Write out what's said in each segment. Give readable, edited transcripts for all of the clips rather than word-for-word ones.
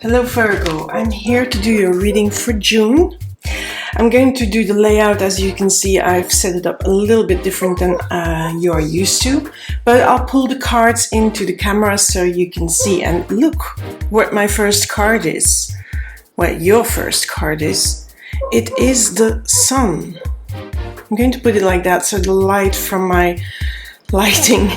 Hello Virgo, I'm here to do your reading for June. I'm going to do the layout. As you can see, I've set it up a little bit different than you are used to, but I'll pull the cards into the camera so you can see. And look what my first card is. What your first card is. It is the Sun. I'm going to put it like that so the light from my lighting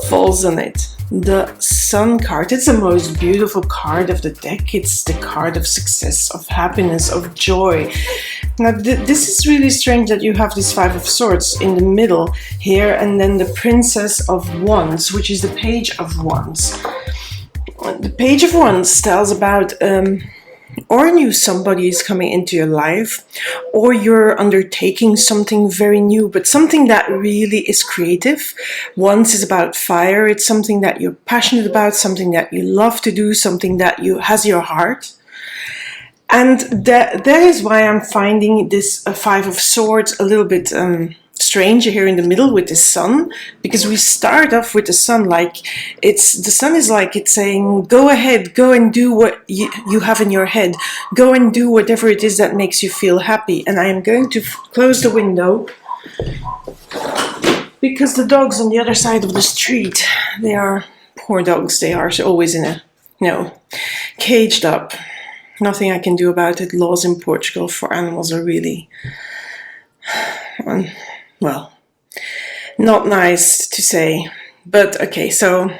falls on it. The Sun card. It's the most beautiful card of the deck. It's the card of success, of happiness, of joy. Now this is really strange that you have this Five of Swords in the middle here, and then the Princess of Wands, which is the Page of Wands. The Page of Wands tells about or new somebody is coming into your life, or you're undertaking something very new, but something that really is creative. Wands is about fire. It's something that you're passionate about, something that you love to do, something that has your heart. And that is why I'm finding this Five of Swords a little bit strange here in the middle with the Sun, because we start off with the Sun like the Sun is like it's saying, go ahead, go and do what you have in your head, go and do whatever it is that makes you feel happy. And I am going to close the window because the dogs on the other side of the street, they are poor dogs. They are always in caged up. Nothing I can do about it. Laws in Portugal for animals are really well, not nice to say, but okay, so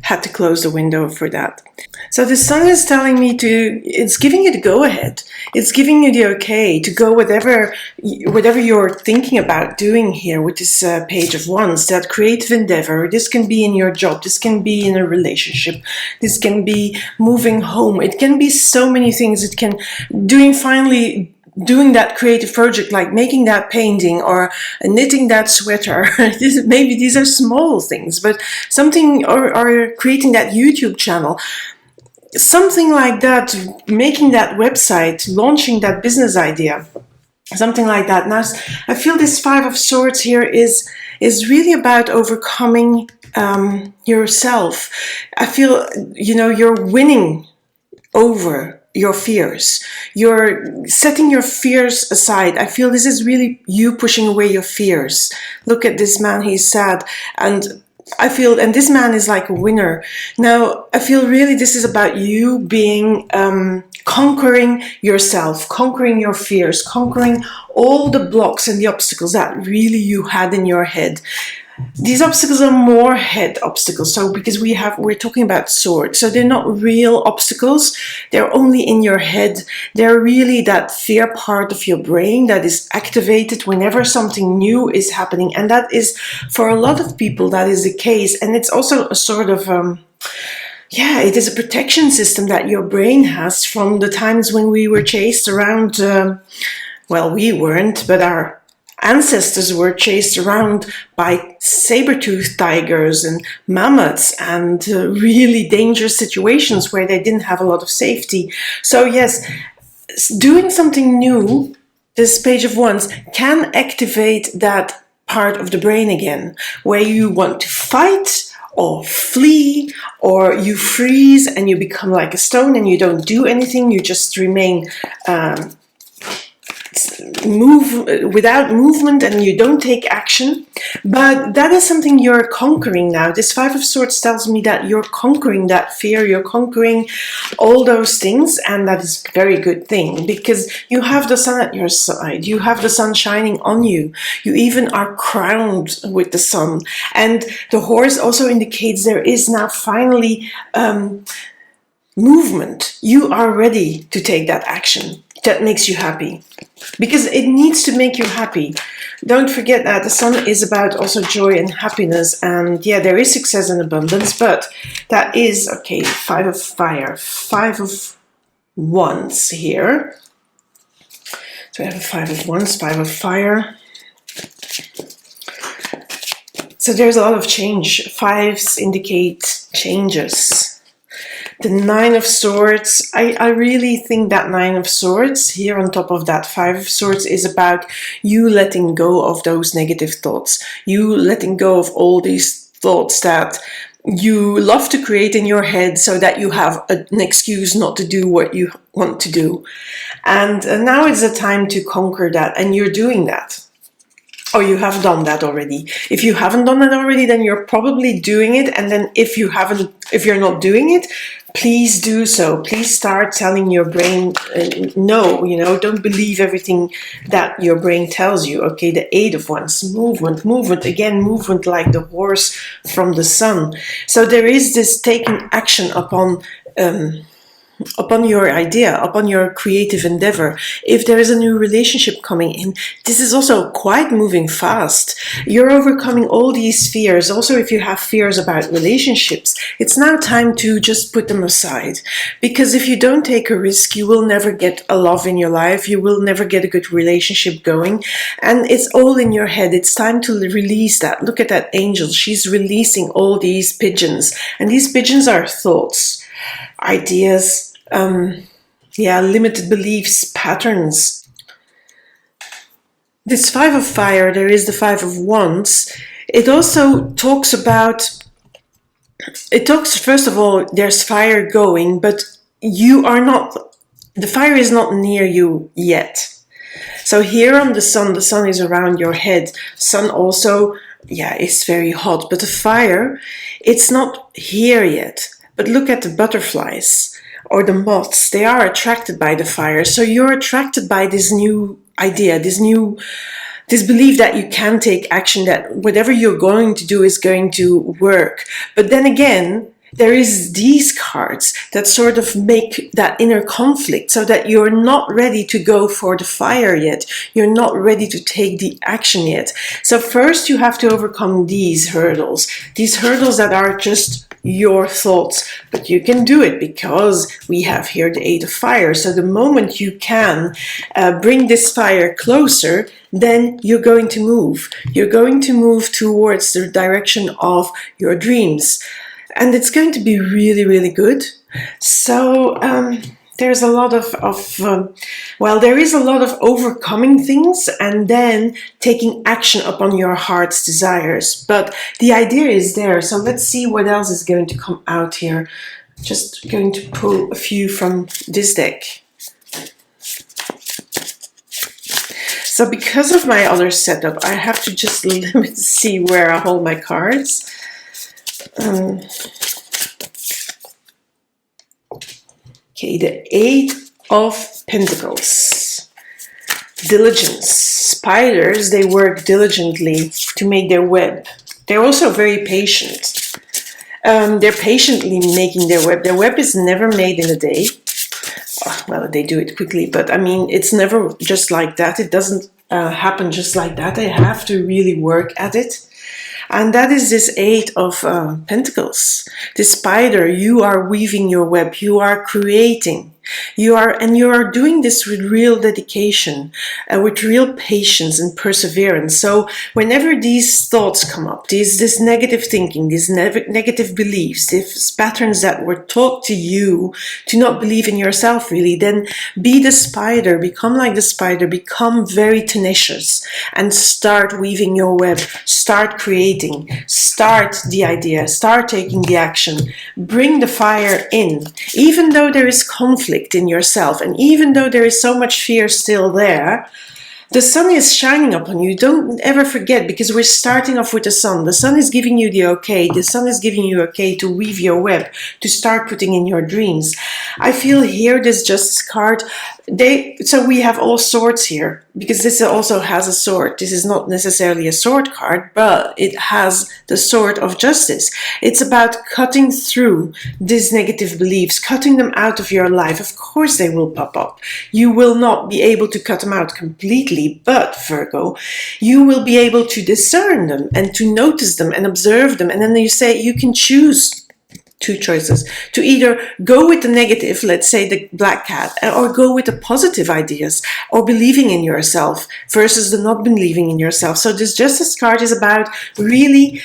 had to close the window for that. So the Sun is telling me it's giving you the go-ahead. It's giving you the okay to go whatever you're thinking about doing here with this Page of Wands, that creative endeavor. This can be in your job, this can be in a relationship, this can be moving home, it can be so many things. It can doing that creative project, like making that painting or knitting that sweater. Maybe these are small things, but something, or creating that YouTube channel, something like that, making that website, launching that business idea, something like that. Now, I feel this Five of Swords here is really about overcoming yourself. I feel, you're winning over your fears. You're setting your fears aside. I feel this is really you pushing away your fears. Look at this man, he's sad. And this man is like a winner. Now, I feel really this is about you being, conquering yourself, conquering your fears, conquering all the blocks and the obstacles that really you had in your head. These obstacles are more head obstacles. So because we're talking about swords, so they're not real obstacles. They're only in your head. They're really that fear part of your brain that is activated whenever something new is happening. And that is, for a lot of people, that is the case. And it's also a sort of, it is a protection system that your brain has from the times when we were chased around, we weren't, but our ancestors were chased around by saber-toothed tigers and mammoths and really dangerous situations where they didn't have a lot of safety. So yes, doing something new, this Page of Wands, can activate that part of the brain again, where you want to fight or flee, or you freeze and you become like a stone and you don't do anything, you just remain without movement, and you don't take action. But that is something you're conquering now. This Five of Swords tells me that you're conquering that fear, you're conquering all those things, and that is a very good thing, because you have the Sun at your side, you have the Sun shining on you, you even are crowned with the Sun. And the horse also indicates there is now finally movement. You are ready to take that action that makes you happy, because it needs to make you happy. Don't forget that the Sun is about also joy and happiness, and yeah, there is success and abundance, but that is, okay, Five of Fire, Five of Wands here. So we have a Five of Wands, Five of Fire. So there's a lot of change. Fives indicate changes. The Nine of Swords, I really think that Nine of Swords here on top of that Five of Swords is about you letting go of those negative thoughts. You letting go of all these thoughts that You love to create in your head so that you have an excuse not to do what you want to do. And now is the time to conquer that, and you're doing that. Or you have done that already. If you haven't done that already, then you're probably doing it. And then if you're not doing it, please do so. Please start telling your brain no, don't believe everything that your brain tells you. Okay, the 8 of Wands, movement, again, movement like the horse from the sun. So there is this taking action upon your idea, upon your creative endeavor. If there is a new relationship coming in, this is also quite moving fast. You're overcoming all these fears. Also, if you have fears about relationships, it's now time to just put them aside. Because if you don't take a risk, you will never get a love in your life. You will never get a good relationship going. And it's all in your head. It's time to release that. Look at that angel. She's releasing all these pigeons. And these pigeons are thoughts, ideas, limited beliefs, patterns. This 5 of fire, there is the 5 of wands. It also talks first of all, there's fire going, but the fire is not near you yet. So here on the sun is around your head. Sun also, is very hot, but the fire, it's not here yet. But look at the butterflies. Or the moths, they are attracted by the fire. So you're attracted by this new idea, this belief that you can take action, that whatever you're going to do is going to work. But then again, there is these cards that sort of make that inner conflict, so that you're not ready to go for the fire yet. You're not ready to take the action yet. So first you have to overcome these hurdles that are just your thoughts, but you can do it because we have here the 8 of fire. So the moment you can bring this fire closer, then you're going to move. You're going to move towards the direction of your dreams. And it's going to be really, really good. So there's a lot there is a lot of overcoming things and then taking action upon your heart's desires. But the idea is there. So let's see what else is going to come out here. Just going to pull a few from this deck. So because of my other setup, I have to just limit to see where I hold my cards. Okay, the 8 of Pentacles. Diligence. Spiders, they work diligently to make their web. They're also very patient. They're patiently making their web. Their web is never made in a day. Well, they do it quickly, but I mean, it's never just like that. It doesn't happen just like that. They have to really work at it. And that is this 8 of Pentacles. This spider, you are weaving your web. You are creating. You are doing this with real dedication, with real patience and perseverance. So whenever these thoughts come up, this negative thinking, these negative beliefs, these patterns that were taught to you to not believe in yourself really, then be the spider, become like the spider, become very tenacious and start weaving your web, start creating, start the idea, start taking the action, bring the fire in, even though there is conflict in yourself, and even though there is so much fear still there, the sun is shining upon you. Don't ever forget, because we're starting off with the sun. The sun is giving you the okay. The sun is giving you okay to weave your web, to start putting in your dreams. I feel here this Justice card. So we have all swords here, because this also has a sword. This is not necessarily a sword card, but it has the sword of justice. It's about cutting through these negative beliefs, cutting them out of your life. Of course they will pop up. You will not be able to cut them out completely, but Virgo, you will be able to discern them and to notice them and observe them. And then you say you can choose 2 choices, to either go with the negative, let's say the black cat, or go with the positive ideas, or believing in yourself versus the not believing in yourself. So this Justice card is about really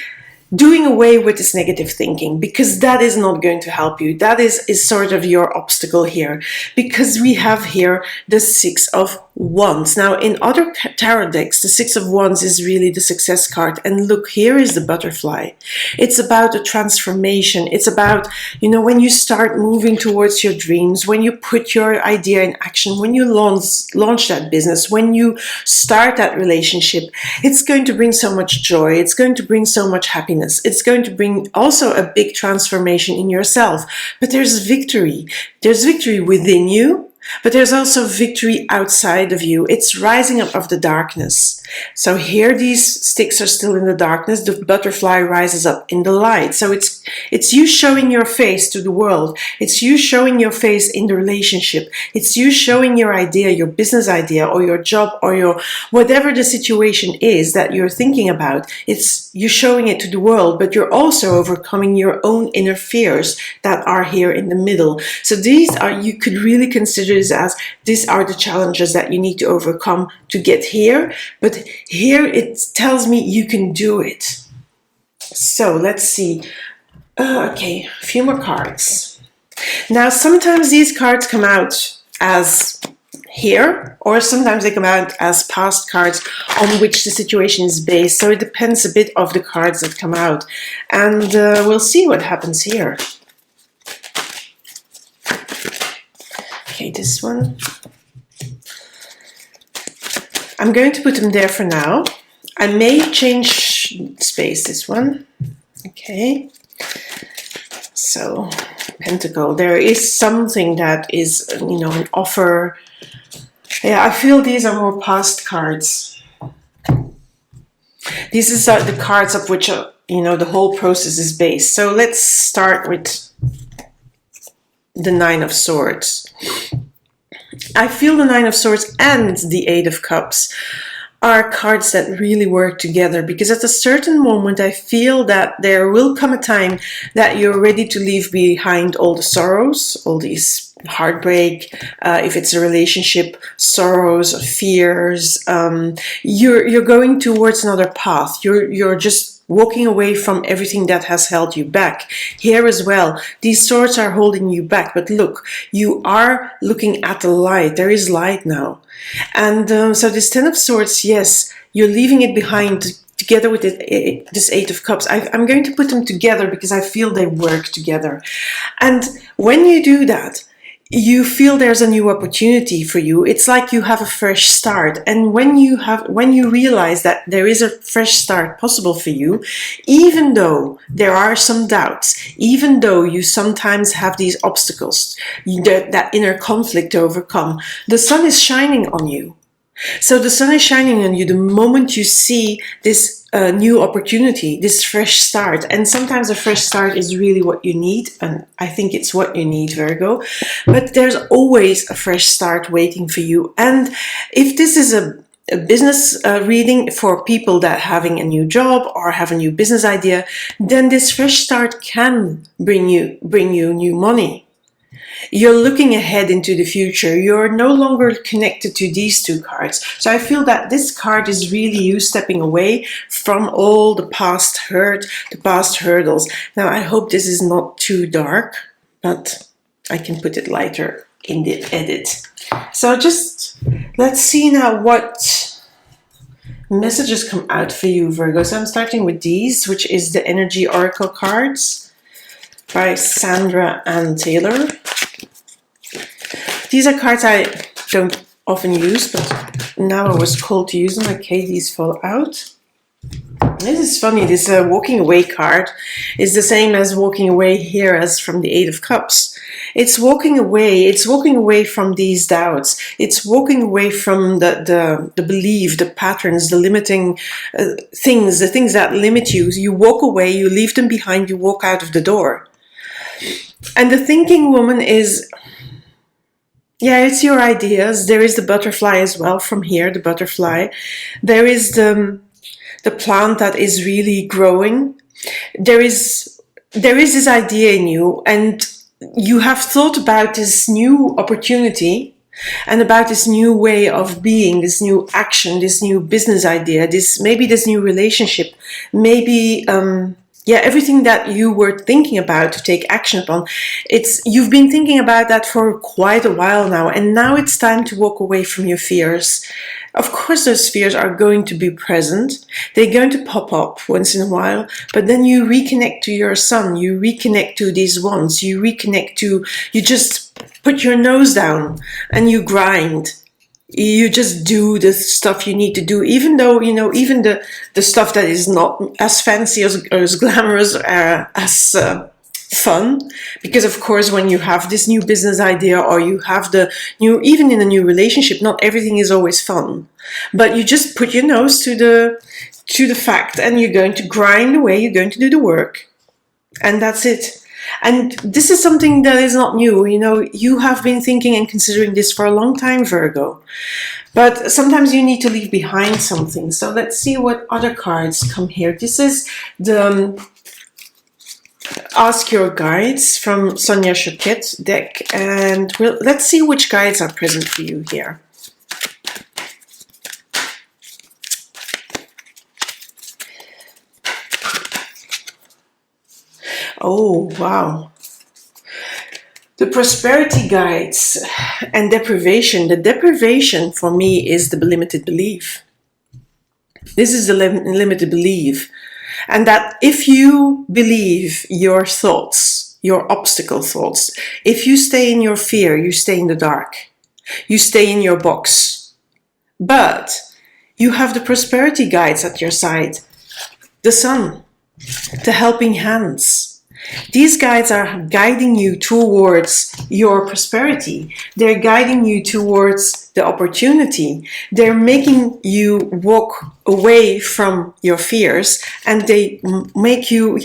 doing away with this negative thinking, because that is not going to help you. That is sort of your obstacle here, because we have here the 6 of Wands. Now, in other tarot decks, the Six of Wands is really the success card. And look, here is the butterfly. It's about a transformation. It's about, when you start moving towards your dreams, when you put your idea in action, when you launch that business, when you start that relationship, it's going to bring so much joy. It's going to bring so much happiness. It's going to bring also a big transformation in yourself. But there's victory. There's victory within you. But there's also victory outside of you. It's rising up of the darkness. So here these sticks are still in the darkness. The butterfly rises up in the light. So it's you showing your face to the world. It's you showing your face in the relationship. It's you showing your idea, your business idea, or your job, or your whatever the situation is that you're thinking about. It's you showing it to the world, but you're also overcoming your own inner fears that are here in the middle. So you could really consider as these are the challenges that you need to overcome to get here. But here it tells me you can do it. So let's see. Okay, a few more cards. Now, sometimes these cards come out as here, or sometimes they come out as past cards on which the situation is based. So it depends a bit of the cards that come out. And we'll see what happens here. Okay, this one. I'm going to put them there for now. I may change space, this one. Okay. So, Pentacle. There is something that is, an offer. Yeah, I feel these are more past cards. These are the cards of which, the whole process is based. So let's start with the Nine of Swords. I feel the Nine of Swords and the Eight of Cups are cards that really work together, because at a certain moment I feel that there will come a time that you're ready to leave behind all the sorrows, all these heartbreak, if it's a relationship, sorrows, fears. You're going towards another path. You're just walking away from everything that has held you back. Here as well, these swords are holding you back, but look, you are looking at the light. There is light now. And so this Ten of Swords, yes, you're leaving it behind together with this Eight of Cups. I'm going to put them together because I feel they work together. And when you do that, you feel there's a new opportunity for you. It's like you have a fresh start. And when you realize that there is a fresh start possible for you, even though there are some doubts, even though you sometimes have these obstacles, that inner conflict to overcome, the sun is shining on you. So the sun is shining on you the moment you see this new opportunity, this fresh start. And sometimes a fresh start is really what you need. And I think it's what you need, Virgo. But there's always a fresh start waiting for you. And if this is a business reading for people that having a new job or have a new business idea, then this fresh start can bring you new money. You're looking ahead into the future. You're no longer connected to these two cards. So I feel that this card is really you stepping away from all the past hurt, the past hurdles. Now, I hope this is not too dark, but I can put it lighter in the edit. So just let's see now what messages come out for you, Virgo. So I'm starting with these, which is the Energy Oracle cards by Sandra Ann Taylor. These are cards I don't often use, but now I was called to use them. Okay, these fall out. This is funny. This walking away card is the same as walking away here as from the Eight of Cups. It's walking away. It's walking away from these doubts. It's walking away from the belief, the patterns, the limiting things, the things that limit you. You walk away, you leave them behind, you walk out of the door. And the thinking woman is... yeah, it's your ideas. There is the butterfly as well from here, the butterfly. There is the plant that is really growing. There is this idea in you, and you have thought about this new opportunity and about this new way of being, this new action, this new business idea, maybe this new relationship, maybe Yeah, everything that you were thinking about to take action upon, you've been thinking about that for quite a while now, and now it's time to walk away from your fears. Of course, those fears are going to be present. They're going to pop up once in a while, but then you reconnect to your sun, you reconnect to these ones, you just put your nose down and you grind. You just do the stuff you need to do, even though, even the stuff that is not as fancy or as glamorous as fun. Because of course, when you have this new business idea, or you have even in a new relationship, not everything is always fun. But you just put your nose to the fact, and you're going to grind away, you're going to do the work. And that's it. And this is something that is not new. You have been thinking and considering this for a long time, Virgo. But sometimes you need to leave behind something. So let's see what other cards come here. This is the Ask Your Guides from Sonia Choquette's deck. And let's see which guides are present for you here. Oh, wow. The prosperity guides and deprivation. The deprivation for me is the limited belief. This is the limited belief. And that if you believe your thoughts, your obstacle thoughts, if you stay in your fear, you stay in the dark. You stay in your box. But you have the prosperity guides at your side. The sun, the helping hands. These guides are guiding you towards your prosperity. They're guiding you towards the opportunity. They're making you walk away from your fears, and they make you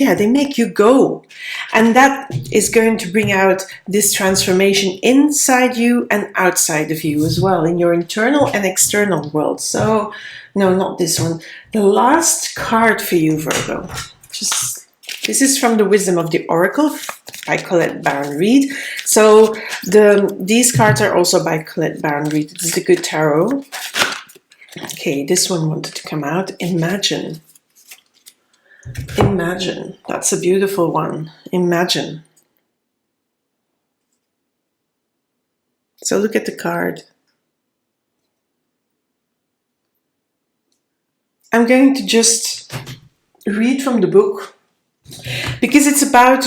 go. And that is going to bring out this transformation inside you and outside of you as well, in your internal and external world. So, no, not this one. The last card for you, Virgo. This is from the Wisdom of the Oracle by Colette Baron Reid. So these cards are also by Colette Baron Reid. This is the Good Tarot. Okay, this one wanted to come out. Imagine. Imagine. That's a beautiful one. Imagine. So look at the card. I'm going to just read from the book, because it's about,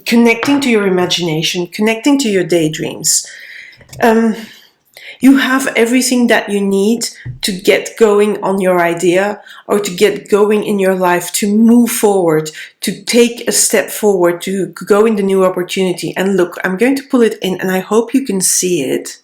connecting to your imagination, connecting to your daydreams. You have everything that you need to get going on your idea, or to get going in your life, to move forward, to take a step forward, to go in the new opportunity. And look, I'm going to pull it in, and I hope you can see it.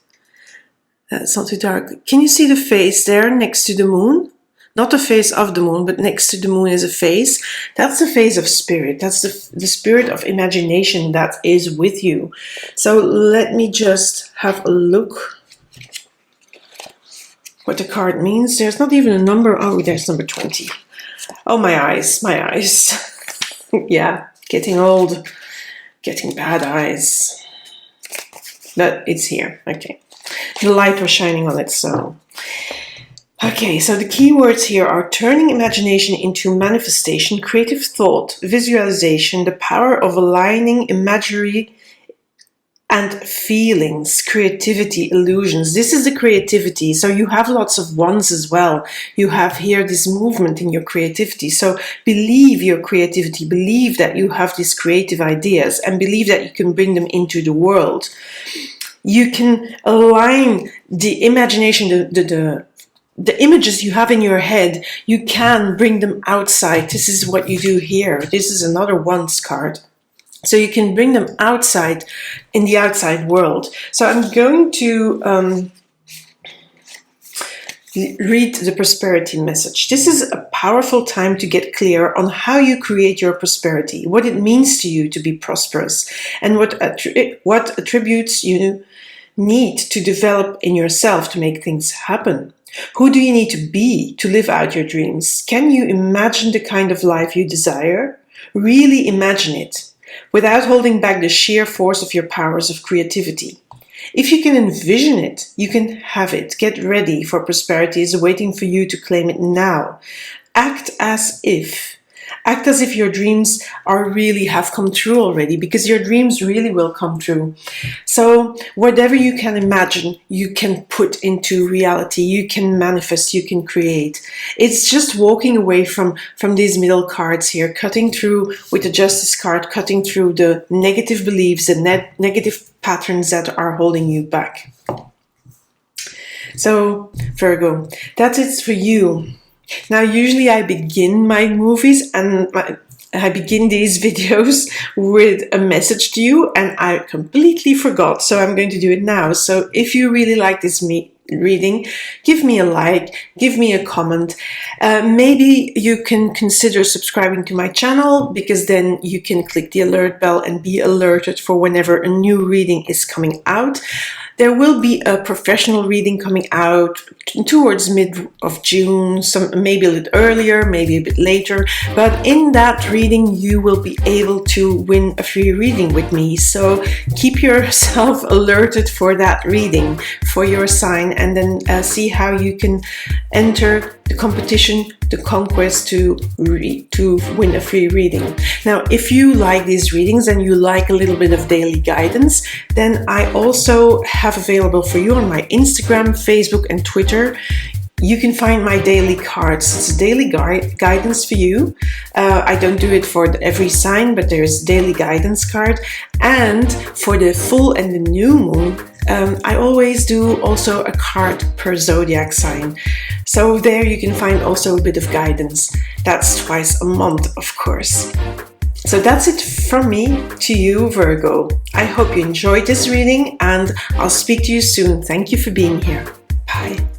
It's not too dark. Can you see the face there next to the moon? Not the face of the moon, but next to the moon is a face. That's the face of spirit. That's the spirit of imagination that is with you. So let me just have a look what the card means. There's not even a number. Oh, there's number 20. Oh, my eyes, my eyes. Yeah, getting old, getting bad eyes. But it's here. Okay. The light was shining on it, so... Okay, so the key words here are turning imagination into manifestation, creative thought, visualization, the power of aligning imagery and feelings, creativity, illusions. This is the creativity. So you have lots of wands as well. You have here this movement in your creativity. So believe your creativity, believe that you have these creative ideas, and believe that you can bring them into the world. You can align the imagination, the images you have in your head, you can bring them outside. This is what you do here. This is another wands card. So you can bring them outside, in the outside world. So I'm going to read the prosperity message. This is a powerful time to get clear on how you create your prosperity, what it means to you to be prosperous, and what attributes you need to develop in yourself to make things happen. Who do you need to be to live out your dreams? Can you imagine the kind of life you desire? Really imagine it, without holding back the sheer force of your powers of creativity. If you can envision it, you can have it. Get ready, for prosperity is waiting for you to claim it now. Act as if. Act as if your dreams have come true already, because your dreams really will come true. So whatever you can imagine, you can put into reality, you can manifest, you can create. It's just walking away from these middle cards here, cutting through with the Justice card, cutting through the negative beliefs and negative patterns that are holding you back. So Virgo, that's it for you. Now, usually I begin my movies and I begin these videos with a message to you, and I completely forgot, so I'm going to do it now. So if you really like this reading, give me a like, give me a comment. Maybe you can consider subscribing to my channel, because then you can click the alert bell and be alerted for whenever a new reading is coming out. There will be a professional reading coming out towards mid of June, maybe a little earlier, maybe a bit later. But in that reading, you will be able to win a free reading with me. So keep yourself alerted for that reading for your sign, and then see how you can enter the competition, the conquest to win a free reading. Now, if you like these readings and you like a little bit of daily guidance, then I also have available for you on my Instagram, Facebook, and Twitter. You can find my daily cards. It's a daily guidance for you. I don't do it for every sign, but there's daily guidance card. And for the full and the new moon, I always do also a card per zodiac sign. So there you can find also a bit of guidance. That's twice a month, of course. So that's it from me to you, Virgo. I hope you enjoyed this reading, and I'll speak to you soon. Thank you for being here. Bye.